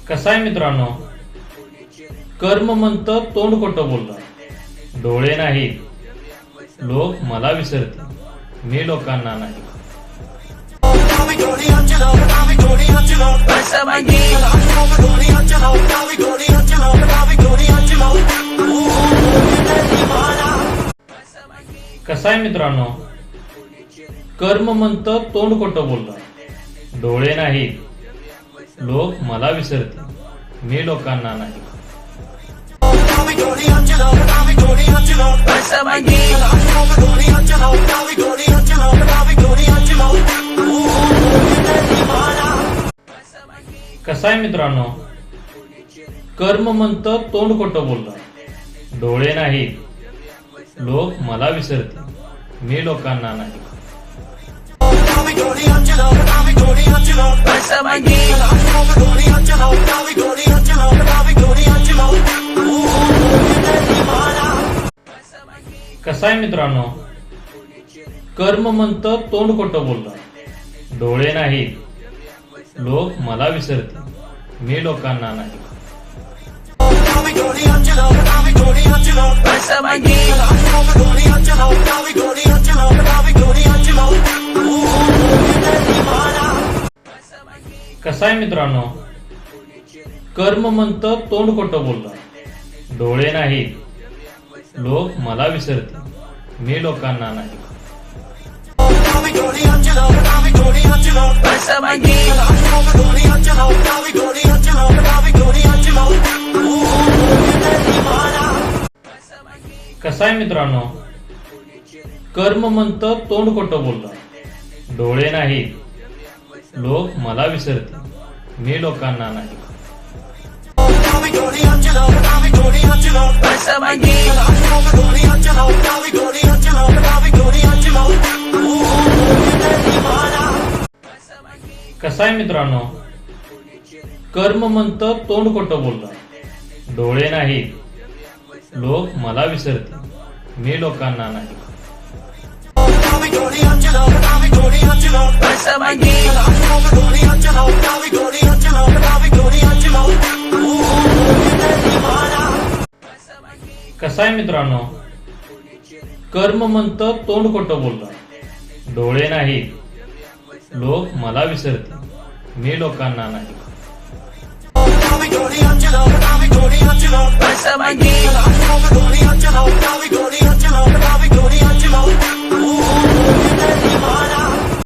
कसा आहे मित्रांनो, कर्म म्हणतं तोंड खोटं बोललं, डोळे नाही लोक मला विसरतील, मी लोकांना नाही. कसा आहे मित्रांनो, कर्म म्हणतं तोंड खोटं बोललं, डोळे नाही लोक मला विसरतील, मी लोकांना नाही. कसा आहे मित्रांनो, कर्म म्हणतं तोंड खोटं बोललं, डोळे नाही लोक मला विसरतील, मी लोकांना नाही. कसा आहे मित्रांनो, कर्म म्हणतं तोंड खोटं बोललं, डोळे नाही लोक मला विसरतील, मी लोकांना नाही. कसा आहे मित्रांनो, कर्म म्हणतं तोंड खोटं बोललं, डोळे नाही लोक मला विसरतील, मी लोकांना नाही. कसा आहे मित्रांनो, कर्म म्हणतं तोंड खोटं बोललं, डोळे नाही लोक मला विसरतील, मी लोकांना नाही. कसा आहे मित्रांनो, कर्म म्हणतं तोंड खोटं बोललं, डोळे नाही लोक मला विसरतील, मी लोकांना नाही. कसा आहे मित्रांनो, कर्म म्हणतं तोंड खोटं बोललं, डोळे नाही लोक मला विसरतील, मी लोकांना नाही. कसा आहे मित्रांनो,